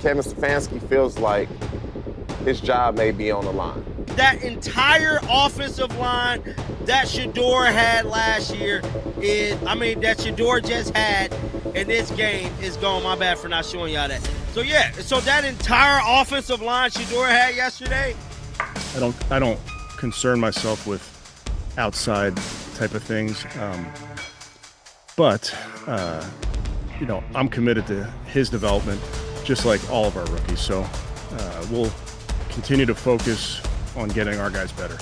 Kevin Stefanski feels like his job may be on the line. That entire offensive line that Shedeur had last year that Shedeur just had in this game is gone. My bad for not showing y'all that. So that entire offensive line Shedeur had yesterday. I don't concern myself with outside type of things, but I'm committed to his development, just like all of our rookies. So we'll continue to focus on getting our guys better,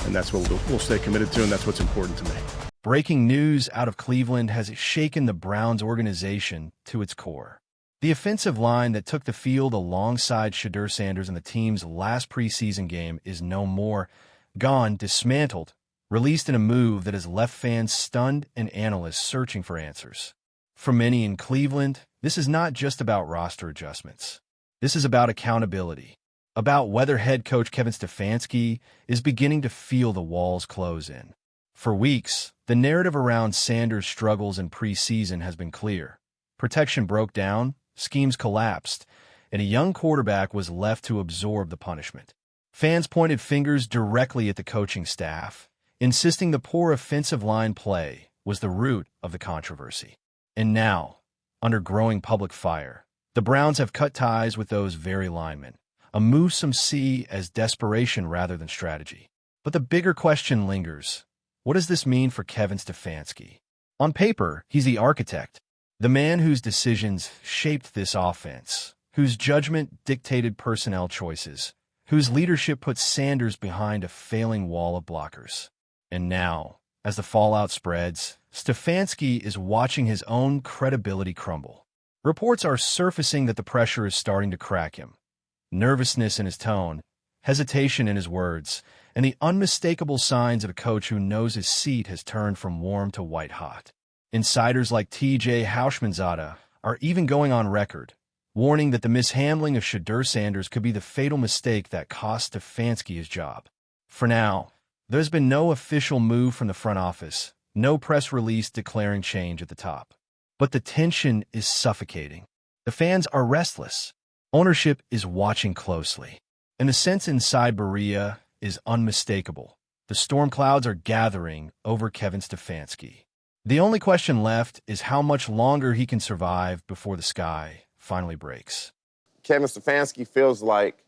and that's what we'll stay committed to, and that's what's important to me. Breaking news out of Cleveland has shaken the Browns organization to its core. The offensive line that took the field alongside Shedeur Sanders in the team's last preseason game is no more, gone, dismantled, released in a move that has left fans stunned and analysts searching for answers. For many in Cleveland, this is not just about roster adjustments. This is about accountability, about whether head coach Kevin Stefanski is beginning to feel the walls close in. For weeks, the narrative around Sanders' struggles in preseason has been clear. Protection broke down, schemes collapsed, and a young quarterback was left to absorb the punishment. Fans pointed fingers directly at the coaching staff, insisting the poor offensive line play was the root of the controversy. And now, under growing public fire, the Browns have cut ties with those very linemen, a move some see as desperation rather than strategy. But the bigger question lingers. What does this mean for Kevin Stefanski? On paper, he's the architect, the man whose decisions shaped this offense, whose judgment dictated personnel choices, whose leadership put Sanders behind a failing wall of blockers. And now, as the fallout spreads, Stefanski is watching his own credibility crumble. Reports are surfacing that the pressure is starting to crack him. Nervousness in his tone, hesitation in his words, and the unmistakable signs of a coach who knows his seat has turned from warm to white-hot. Insiders like Houshmandzadeh are even going on record, warning that the mishandling of Shedeur Sanders could be the fatal mistake that cost Stefanski his job. For now, there's been no official move from the front office, no press release declaring change at the top. But the tension is suffocating. The fans are restless. Ownership is watching closely. And the sense inside Berea is unmistakable. The storm clouds are gathering over Kevin Stefanski. The only question left is how much longer he can survive before the sky finally breaks. Kevin Stefanski feels like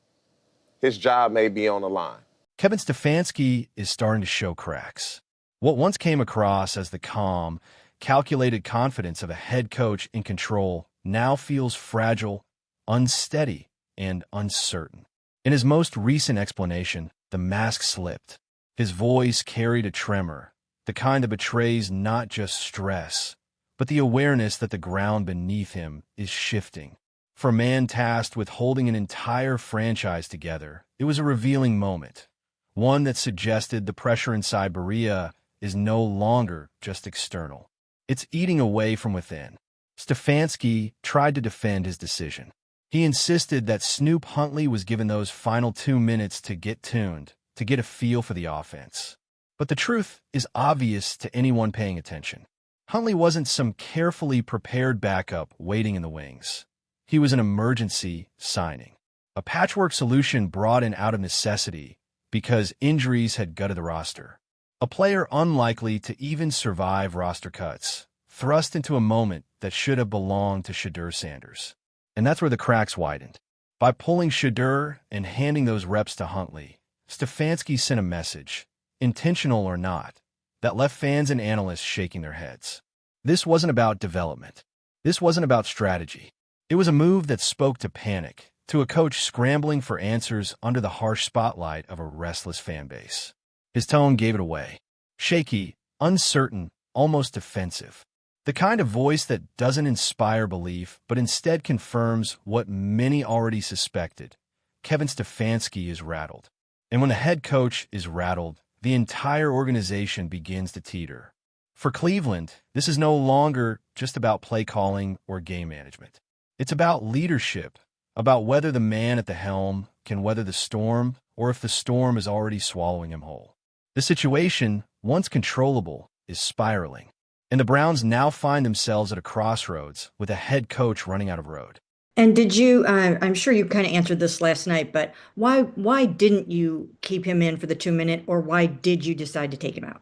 his job may be on the line. Kevin Stefanski is starting to show cracks. What once came across as the calm, calculated confidence of a head coach in control now feels fragile, unsteady, and uncertain. In his most recent explanation, the mask slipped. His voice carried a tremor, the kind that betrays not just stress, but the awareness that the ground beneath him is shifting. For a man tasked with holding an entire franchise together, it was a revealing moment, one that suggested the pressure inside Berea is no longer just external. It's eating away from within. Stefanski tried to defend his decision. He insisted that Snoop Huntley was given those final 2 minutes to get tuned, to get a feel for the offense. But the truth is obvious to anyone paying attention. Huntley wasn't some carefully prepared backup waiting in the wings. He was an emergency signing, a patchwork solution brought in out of necessity because injuries had gutted the roster. A player unlikely to even survive roster cuts, thrust into a moment that should have belonged to Shedeur Sanders. And that's where the cracks widened. By pulling Shedeur and handing those reps to Huntley, Stefanski sent a message, intentional or not, that left fans and analysts shaking their heads. This wasn't about development. This wasn't about strategy. It was a move that spoke to panic, to a coach scrambling for answers under the harsh spotlight of a restless fan base. His tone gave it away. Shaky, uncertain, almost defensive. The kind of voice that doesn't inspire belief, but instead confirms what many already suspected. Kevin Stefanski is rattled. And when the head coach is rattled, the entire organization begins to teeter. For Cleveland, this is no longer just about play calling or game management. It's about leadership, about whether the man at the helm can weather the storm or if the storm is already swallowing him whole. The situation, once controllable, is spiraling. And the Browns now find themselves at a crossroads with a head coach running out of road. And did you, I'm sure you kind of answered this last night, but why didn't you keep him in for the 2 minute, or why did you decide to take him out?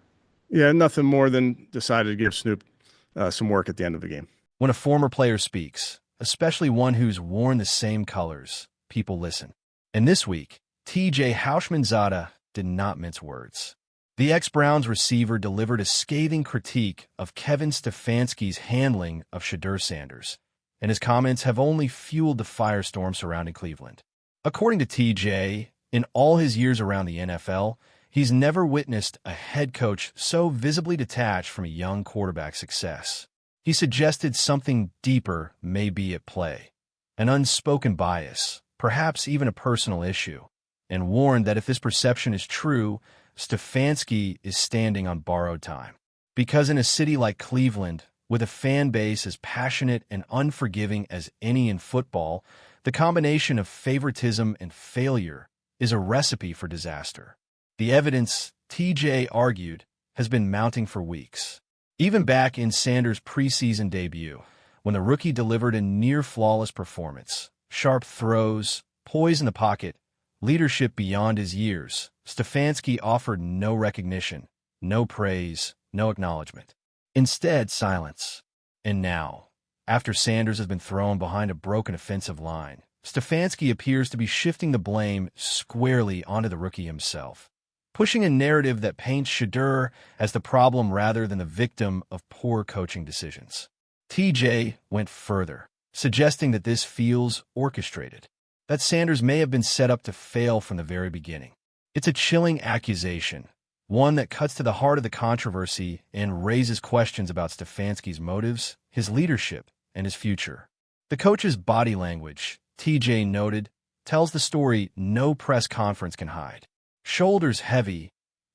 Yeah, nothing more than decided to give Snoop some work at the end of the game. When a former player speaks, especially one who's worn the same colors, people listen. And this week, TJ Houshmandzadeh did not mince words. The ex-Browns receiver delivered a scathing critique of Kevin Stefanski's handling of Shedeur Sanders, and his comments have only fueled the firestorm surrounding Cleveland. According to TJ, in all his years around the NFL, he's never witnessed a head coach so visibly detached from a young quarterback's success. He suggested something deeper may be at play, an unspoken bias, perhaps even a personal issue, and warned that if this perception is true, Stefanski is standing on borrowed time. Because in a city like Cleveland, with a fan base as passionate and unforgiving as any in football, the combination of favoritism and failure is a recipe for disaster. The evidence, TJ argued, has been mounting for weeks. Even back in Sanders' preseason debut, when the rookie delivered a near-flawless performance, sharp throws, poise in the pocket, leadership beyond his years, Stefanski offered no recognition, no praise, no acknowledgement. Instead, silence. And now, after Sanders has been thrown behind a broken offensive line, Stefanski appears to be shifting the blame squarely onto the rookie himself, pushing a narrative that paints Shedeur as the problem rather than the victim of poor coaching decisions. TJ went further, suggesting that this feels orchestrated, that Sanders may have been set up to fail from the very beginning. It's a chilling accusation, one that cuts to the heart of the controversy and raises questions about Stefanski's motives, his leadership, and his future. The coach's body language, TJ noted, tells the story no press conference can hide. Shoulders heavy,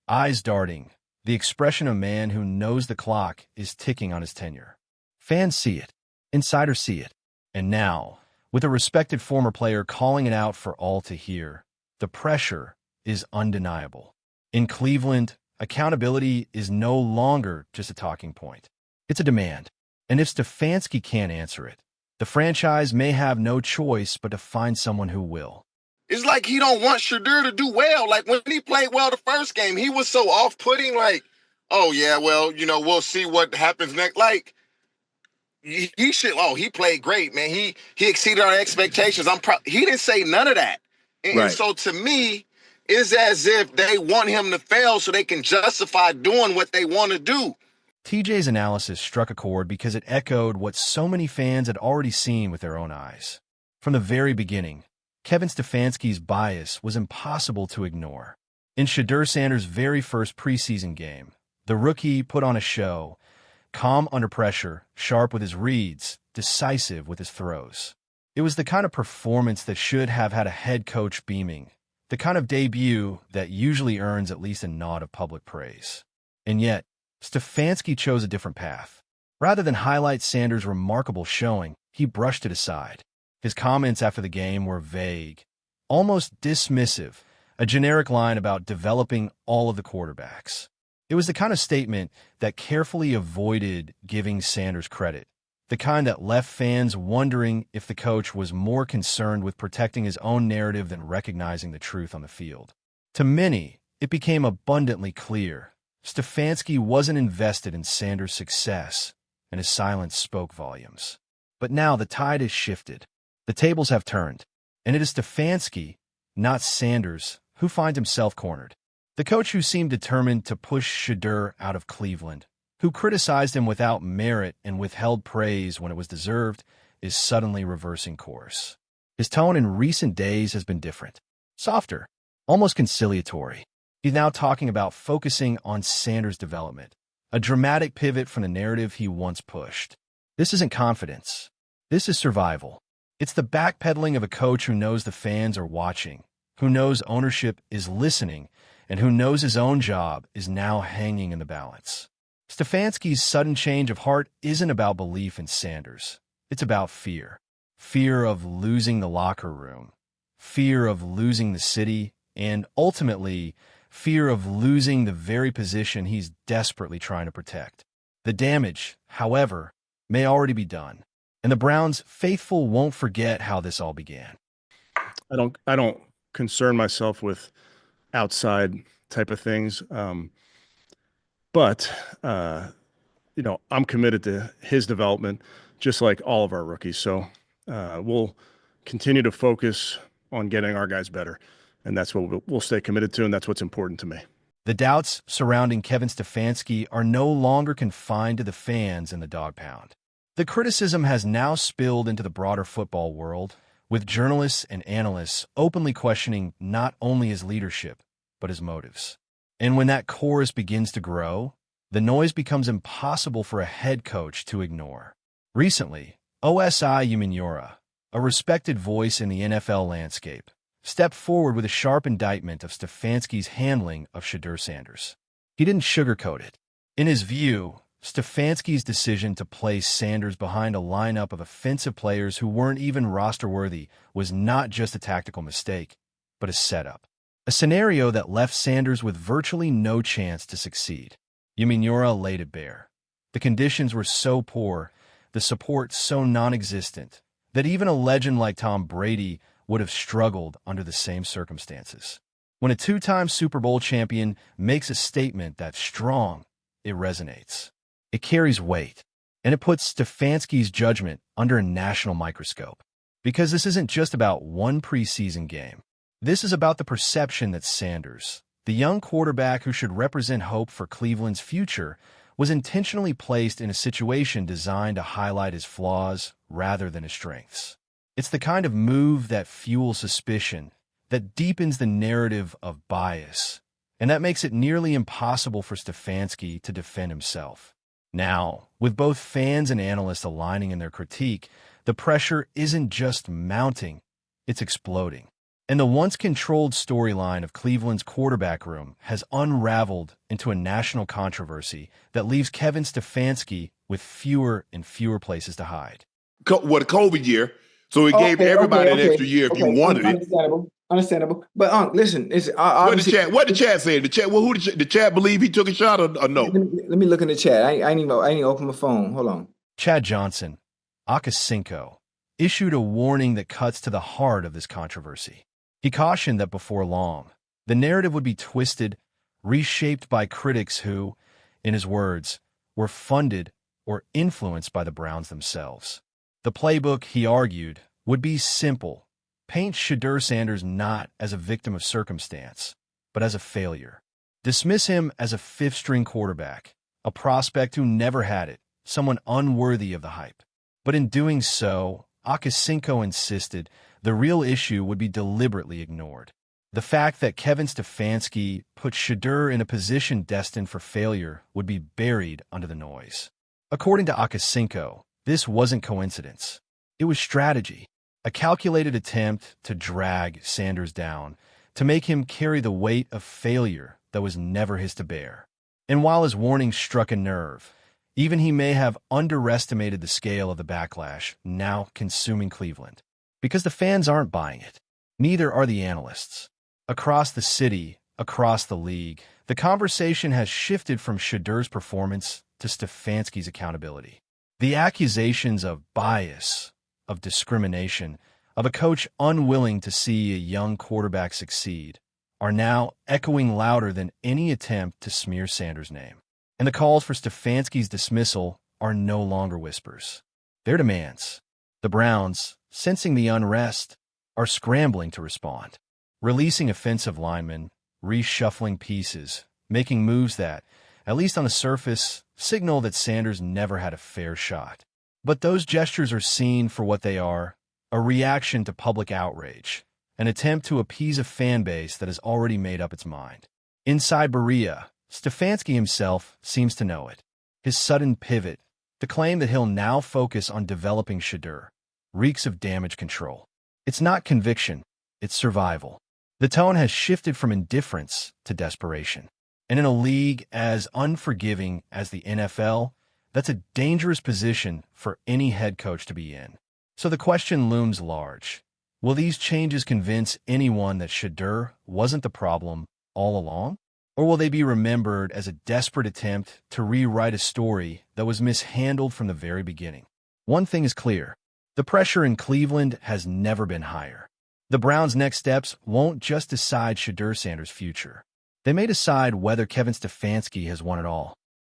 eyes darting, the expression of a man who knows the clock is ticking on his tenure. Fans see it. Insiders see it. And now, with a respected former player calling it out for all to hear, the pressure is undeniable. In Cleveland, accountability is no longer just a talking point. It's a demand. And if Stefanski can't answer it, the franchise may have no choice but to find someone who will. It's like he don't want Shedeur to do well. Like when he played well the first game, he was so off-putting. Like, oh yeah, well, we'll see what happens next. Like he should. Oh, he played great, man. He exceeded our expectations. He didn't say none of that. And so to me, it's as if they want him to fail so they can justify doing what they want to do. TJ's analysis struck a chord because it echoed what so many fans had already seen with their own eyes. From the very beginning, Kevin Stefanski's bias was impossible to ignore. In Shedeur Sanders' very first preseason game, the rookie put on a show, calm under pressure, sharp with his reads, decisive with his throws. It was the kind of performance that should have had a head coach beaming, the kind of debut that usually earns at least a nod of public praise. And yet, Stefanski chose a different path. Rather than highlight Sanders' remarkable showing, he brushed it aside. His comments after the game were vague, almost dismissive, a generic line about developing all of the quarterbacks. It was the kind of statement that carefully avoided giving Sanders credit, the kind that left fans wondering if the coach was more concerned with protecting his own narrative than recognizing the truth on the field. To many, it became abundantly clear Stefanski wasn't invested in Sanders' success, and his silence spoke volumes. But now the tide has shifted. The tables have turned, and it is Stefanski, not Sanders, who finds himself cornered. The coach who seemed determined to push Shedeur out of Cleveland, who criticized him without merit and withheld praise when it was deserved, is suddenly reversing course. His tone in recent days has been different, softer, almost conciliatory. He's now talking about focusing on Sanders' development, a dramatic pivot from the narrative he once pushed. This isn't confidence. This is survival. It's the backpedaling of a coach who knows the fans are watching, who knows ownership is listening, and who knows his own job is now hanging in the balance. Stefanski's sudden change of heart isn't about belief in Sanders. It's about fear. Fear of losing the locker room, fear of losing the city, and ultimately, fear of losing the very position he's desperately trying to protect. The damage, however, may already be done. And the Browns faithful won't forget how this all began. I don't concern myself with outside type of things. But I'm committed to his development, just like all of our rookies. So we'll continue to focus on getting our guys better. And that's what we'll stay committed to, and that's what's important to me. The doubts surrounding Kevin Stefanski are no longer confined to the fans in the dog pound. The criticism has now spilled into the broader football world, with journalists and analysts openly questioning not only his leadership, but his motives. And when that chorus begins to grow, the noise becomes impossible for a head coach to ignore. Recently, Osai Umenyiora, a respected voice in the NFL landscape, stepped forward with a sharp indictment of Stefanski's handling of Shedeur Sanders. He didn't sugarcoat it. In his view, Stefanski's decision to place Sanders behind a lineup of offensive players who weren't even roster-worthy was not just a tactical mistake, but a setup. A scenario that left Sanders with virtually no chance to succeed. Umenyiora laid it bare. The conditions were so poor, the support so non-existent, that even a legend like Tom Brady would have struggled under the same circumstances. When a two-time Super Bowl champion makes a statement that's strong, it resonates. It carries weight, and it puts Stefanski's judgment under a national microscope. Because this isn't just about one preseason game. This is about the perception that Sanders, the young quarterback who should represent hope for Cleveland's future, was intentionally placed in a situation designed to highlight his flaws rather than his strengths. It's the kind of move that fuels suspicion, that deepens the narrative of bias, and that makes it nearly impossible for Stefanski to defend himself. Now, with both fans and analysts aligning in their critique, the pressure isn't just mounting, it's exploding. And the once-controlled storyline of Cleveland's quarterback room has unraveled into a national controversy that leaves Kevin Stefanski with fewer and fewer places to hide. The COVID year, so it gave everybody an extra year if you wanted it. Understandable. But listen, it's what the chat say? The chat. Well, who the chat believe he took a shot or no? Let me look in the chat. I ain't even open my phone. Hold on. Chad Johnson, Akasinko, issued a warning that cuts to the heart of this controversy. He cautioned that before long, the narrative would be twisted, reshaped by critics who, in his words, were funded or influenced by the Browns themselves. The playbook, he argued, would be simple. Paint Shedeur Sanders not as a victim of circumstance, but as a failure. Dismiss him as a fifth-string quarterback, a prospect who never had it, someone unworthy of the hype. But in doing so, Akasinko insisted the real issue would be deliberately ignored. The fact that Kevin Stefanski put Shedeur in a position destined for failure would be buried under the noise. According to Akasinko, this wasn't coincidence. It was strategy. A calculated attempt to drag Sanders down, to make him carry the weight of failure that was never his to bear. And while his warning struck a nerve, even he may have underestimated the scale of the backlash now consuming Cleveland. Because the fans aren't buying it. Neither are the analysts. Across the city, across the league, the conversation has shifted from Shedeur's performance to Stefanski's accountability. The accusations of bias, of discrimination, of a coach unwilling to see a young quarterback succeed, are now echoing louder than any attempt to smear Sanders' name. And the calls for Stefanski's dismissal are no longer whispers. They're demands. The Browns, sensing the unrest, are scrambling to respond, releasing offensive linemen, reshuffling pieces, making moves that, at least on the surface, signal that Sanders never had a fair shot. But those gestures are seen for what they are, a reaction to public outrage, an attempt to appease a fan base that has already made up its mind. Inside Berea, Stefanski himself seems to know it. His sudden pivot, the claim that he'll now focus on developing Shedeur, reeks of damage control. It's not conviction, it's survival. The tone has shifted from indifference to desperation. And in a league as unforgiving as the NFL, that's a dangerous position for any head coach to be in. So the question looms large. Will these changes convince anyone that Shedeur wasn't the problem all along? Or will they be remembered as a desperate attempt to rewrite a story that was mishandled from the very beginning? One thing is clear. The pressure in Cleveland has never been higher. The Browns' next steps won't just decide Shedeur Sanders' future. They may decide whether Kevin Stefanski has won it all.